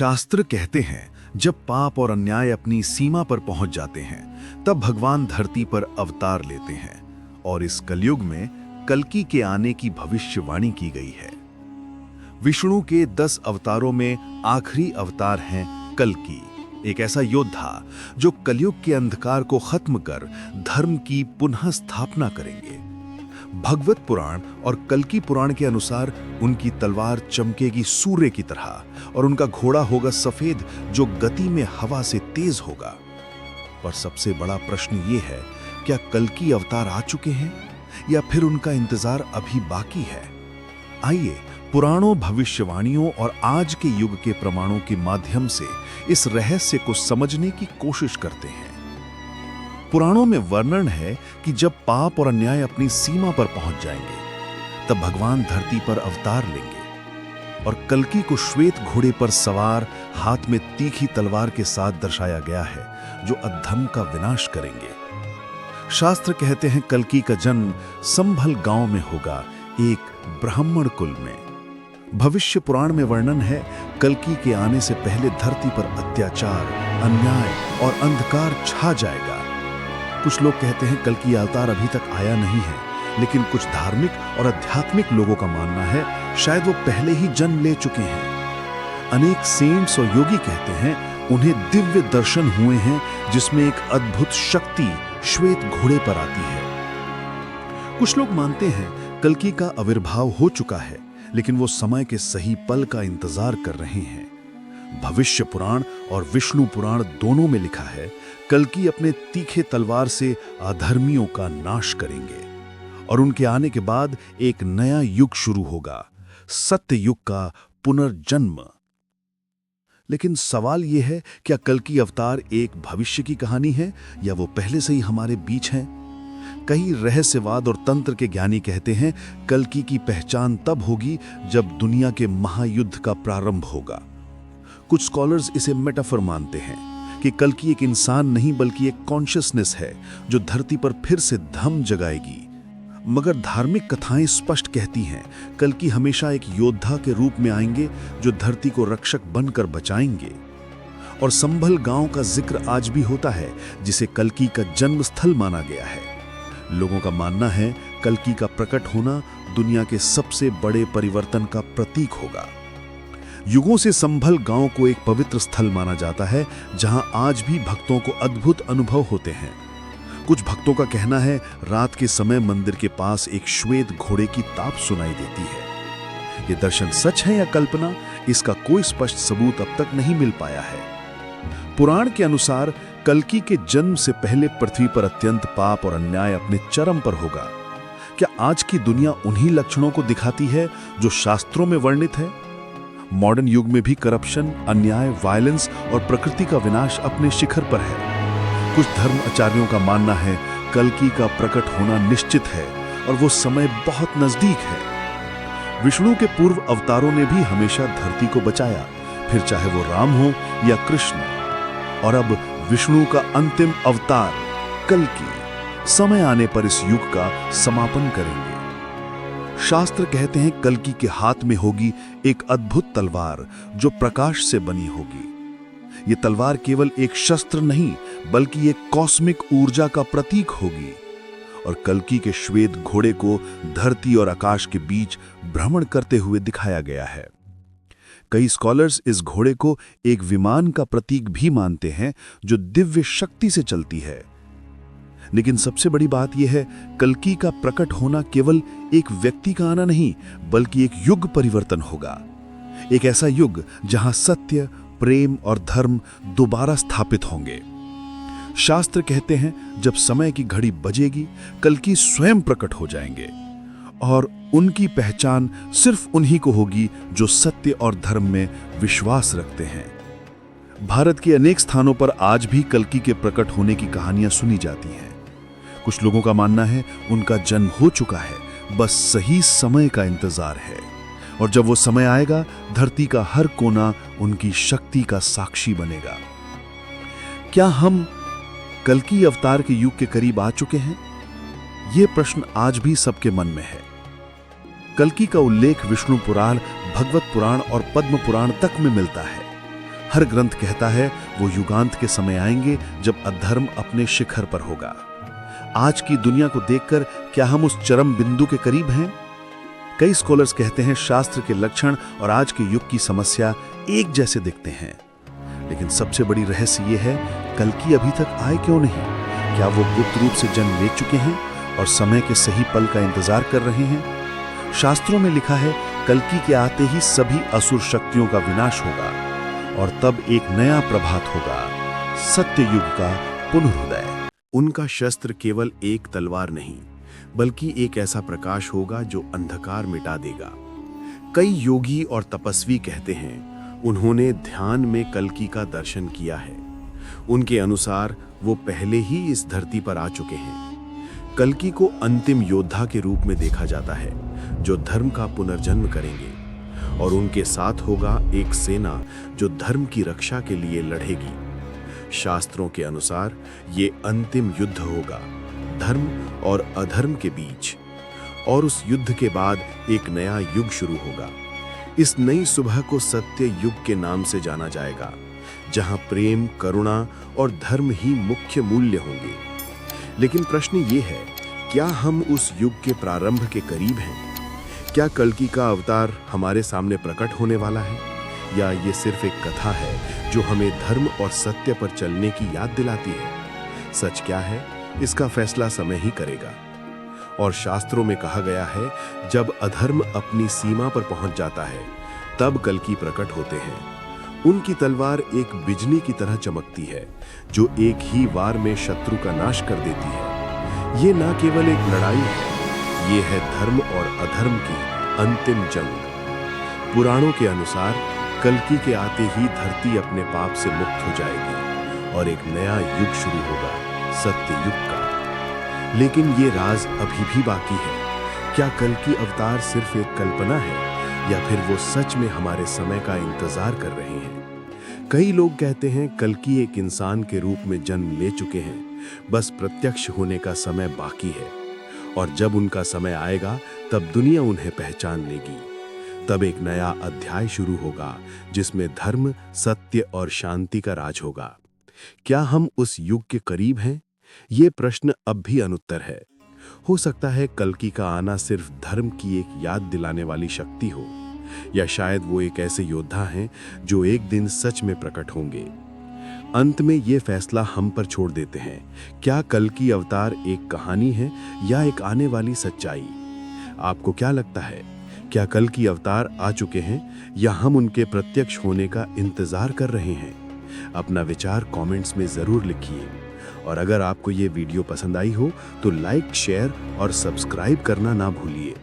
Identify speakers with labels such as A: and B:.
A: शास्त्र कहते हैं जब पाप और अन्याय अपनी सीमा पर पहुंच जाते हैं तब भगवान धरती पर अवतार लेते हैं और इस कलयुग में कल्कि के आने की भविष्यवाणी की गई है। विष्णु के 10 अवतारों में आखिरी अवतार हैं कल्कि, एक ऐसा योद्धा जो कलयुग के अंधकार को खत्म कर धर्म की पुनः स्थापना करेंगे। भगवत पुराण और कल्कि पुराण के अनुसार उनकी तलवार चमकेगी सूर्य की तरह और उनका घोड़ा होगा सफेद जो गति में हवा से तेज होगा। पर सबसे बड़ा प्रश्न ये है, क्या कल्कि अवतार आ चुके हैं या फिर उनका इंतजार अभी बाकी है? आइए पुराणों, भविष्यवाणियों और आज के युग के प्रमाणों के माध्यम से इस रहस्य को समझने की कोशिश करते हैं। पुराणों में वर्णन है कि जब पाप और अन्याय अपनी सीमा पर पहुंच जाएंगे तब भगवान धरती पर अवतार लेंगे और कल्कि को श्वेत घोड़े पर सवार, हाथ में तीखी तलवार के साथ दर्शाया गया है जो अधर्म का विनाश करेंगे। शास्त्र कहते हैं कल्कि का जन्म संभल गांव में होगा, एक ब्राह्मण कुल में। भविष्य पुराण में वर्णन है कल्कि के आने से पहले धरती पर अत्याचार, अन्याय और अंधकार छा जाएगा। कुछ लोग कहते हैं कल्कि अवतार अभी तक आया नहीं है, लेकिन कुछ धार्मिक और आध्यात्मिक लोगों का मानना है शायद वो पहले ही जन्म ले चुके हैं। अनेक सेंट्स और योगी कहते हैं उन्हें दिव्य दर्शन हुए हैं जिसमें एक अद्भुत शक्ति श्वेत घोड़े पर आती है। कुछ लोग मानते हैं कल्कि का आविर्भाव हो चुका है, लेकिन वो समय के सही पल का इंतजार कर रहे हैं। भविष्य पुराण और विष्णु पुराण दोनों में लिखा है कल्कि अपने तीखे तलवार से अधर्मियों का नाश करेंगे और उनके आने के बाद एक नया युग शुरू होगा, सत्य युग का पुनर्जन्म। लेकिन सवाल यह है, क्या कल्कि अवतार एक भविष्य की कहानी है या वो पहले से ही हमारे बीच हैं? कई रहस्यवाद और तंत्र के ज्ञानी कहते हैं कल्कि की पहचान तब होगी जब दुनिया के महायुद्ध का प्रारंभ होगा। कुछ स्कॉलर्स इसे मेटाफर मानते हैं कि कल्कि एक इंसान नहीं बल्कि एक कॉन्शियसनेस है जो धरती पर फिर से धम जगाएगी। मगर धार्मिक कथाएं स्पष्ट कहती हैं कल्कि हमेशा एक योद्धा के रूप में आएंगे जो धरती को रक्षक बनकर बचाएंगे। और संभल गांव का जिक्र आज भी होता है जिसे कल्कि का जन्म स्थल माना गया है। लोगों का मानना है कल्कि का प्रकट होना दुनिया के सबसे बड़े परिवर्तन का प्रतीक होगा। युगों से संभल गांव को एक पवित्र स्थल माना जाता है जहां आज भी भक्तों को अद्भुत अनुभव होते हैं। कुछ भक्तों का कहना है रात के समय मंदिर के पास एक श्वेत घोड़े की ताप सुनाई देती है। ये दर्शन सच है या कल्पना, इसका कोई स्पष्ट सबूत अब तक नहीं मिल पाया है। पुराण के अनुसार कल्कि के जन्म से पहले पृथ्वी पर अत्यंत पाप और अन्याय अपने चरम पर होगा। क्या आज की दुनिया उन्हीं लक्षणों को दिखाती है जो शास्त्रों में वर्णित है? मॉडर्न युग में भी करप्शन, अन्याय, वायलेंस और प्रकृति का विनाश अपने शिखर पर है। कुछ धर्म आचार्यों का मानना है कल्कि का प्रकट होना निश्चित है और वो समय बहुत नजदीक है। विष्णु के पूर्व अवतारों ने भी हमेशा धरती को बचाया, फिर चाहे वो राम हो या कृष्ण। और अब विष्णु का अंतिम अवतार कल्कि समय आने पर इस युग का समापन करेंगे। शास्त्र कहते हैं कल्कि के हाथ में होगी एक अद्भुत तलवार जो प्रकाश से बनी होगी। ये तलवार केवल एक शस्त्र नहीं बल्कि एक कॉस्मिक ऊर्जा का प्रतीक होगी। और कल्कि के श्वेत घोड़े को धरती और आकाश के बीच भ्रमण करते हुए दिखाया गया है। कई स्कॉलर्स इस घोड़े को एक विमान का प्रतीक भी मानते हैं जो दिव्य शक्ति से चलती है। लेकिन सबसे बड़ी बात यह है कल्कि का प्रकट होना केवल एक व्यक्ति का आना नहीं बल्कि एक युग परिवर्तन होगा। एक ऐसा युग जहां सत्य, प्रेम और धर्म दोबारा स्थापित होंगे। शास्त्र कहते हैं जब समय की घड़ी बजेगी कल्कि स्वयं प्रकट हो जाएंगे और उनकी पहचान सिर्फ उन्हीं को होगी जो सत्य और धर्म में विश्वास रखते हैं। भारत के अनेक स्थानों पर आज भी कल्कि के प्रकट होने की कहानियां सुनी जाती हैं। कुछ लोगों का मानना है उनका जन्म हो चुका है, बस सही समय का इंतजार है और जब वो समय आएगा धरती का हर कोना उनकी शक्ति का साक्षी बनेगा। क्या हम कल्कि अवतार के युग के करीब आ चुके हैं? ये प्रश्न आज भी सबके मन में है। कल्कि का उल्लेख विष्णु पुराण, भगवत पुराण और पद्म पुराण तक में मिलता है। हर ग्रंथ कहता है वो युगांत के समय आएंगे जब अधर्म अपने शिखर पर होगा। आज की दुनिया को देखकर क्या हम उस चरम बिंदु के करीब हैं? कई स्कॉलर्स कहते हैं शास्त्र के लक्षण और आज के युग की समस्या एक जैसे दिखते हैं, लेकिन सबसे बड़ी रहस्य ये है, कल्कि अभी तक आए क्यों नहीं? क्या वो गुप्त रूप से जन्म ले चुके हैं और समय के सही पल का इंतजार कर रहे हैं? शास्त्रों में लिखा है, कल्कि के आते ही सभी असुर शक्तियों का विनाश होगा और तब एक नया प्रभात होगा, सत्य युग का पुनरुदय।
B: उनका शस्त्र केवल एक तलवार नहीं, बल्कि एक ऐसा प्रकाश होगा जो अंधकार मिटा देगा। कई योगी और तपस्वी कहते हैं उन्होंने ध्यान में कल्कि का दर्शन किया है। उनके अनुसार वो पहले ही इस धरती पर आ चुके हैं। कल्कि को अंतिम योद्धा के रूप में देखा जाता है जो धर्म का पुनर्जन्म करेंगे, और उनके साथ होगा एक सेना जो धर्म की रक्षा के लिए लड़ेगी। शास्त्रों के अनुसार ये अंतिम युद्ध होगा धर्म और अधर्म के बीच, और उस युद्ध के बाद एक नया युग शुरू होगा। इस नई सुबह को सत्य युग के नाम से जाना जाएगा, जहां प्रेम, करुणा और धर्म ही मुख्य मूल्य होंगे। लेकिन प्रश्न ये है, क्या हम उस युग के प्रारंभ के करीब हैं? क्या कल्कि का अवतार हमारे सामने प्रकट होने वाला है, या ये सिर्फ एक कथा है जो हमें धर्म और सत्य पर चलने की याद दिलाती है? सच क्या है, इसका फैसला समय ही करेगा। और शास्त्रों में कहा गया है, जब अधर्म अपनी सीमा पर पहुंच जाता है तब कल्कि प्रकट होते हैं। उनकी तलवार एक बिजली की तरह चमकती है जो एक ही वार में शत्रु का नाश कर देती है। ये न केवल एक लड़ाई है, ये है धर्म और अधर्म की अंतिम जंग। पुराणों के अनुसार कल्कि के आते ही धरती अपने पाप से मुक्त हो जाएगी और एक नया युग शुरू होगा, सत्य युग का। लेकिन ये राज अभी भी बाकी है। क्या कल्कि अवतार सिर्फ एक कल्पना है, या फिर वो सच में हमारे समय का इंतजार कर रहे हैं? कई लोग कहते हैं कल्कि एक इंसान के रूप में जन्म ले चुके हैं, बस प्रत्यक्ष होने का समय बाकी है, और जब उनका समय आएगा तब दुनिया उन्हें पहचान लेगी। तब एक नया अध्याय शुरू होगा जिसमें धर्म, सत्य और शांति का राज होगा। क्या हम उस युग के करीब हैं? ये प्रश्न अब भी अनुत्तर है। हो सकता है कल्कि का आना सिर्फ धर्म की एक याद दिलाने वाली शक्ति हो, या शायद वो एक ऐसे योद्धा हैं जो एक दिन सच में प्रकट होंगे। अंत में ये फैसला हम पर छोड़ देते हैं, क्या कल्कि अवतार एक कहानी है या एक आने वाली सच्चाई? आपको क्या लगता है, क्या कल्कि अवतार आ चुके हैं या हम उनके प्रत्यक्ष होने का इंतजार कर रहे हैं? अपना विचार कमेंट्स में जरूर लिखिए, और अगर आपको ये वीडियो पसंद आई हो तो लाइक, शेयर और सब्सक्राइब करना ना भूलिए।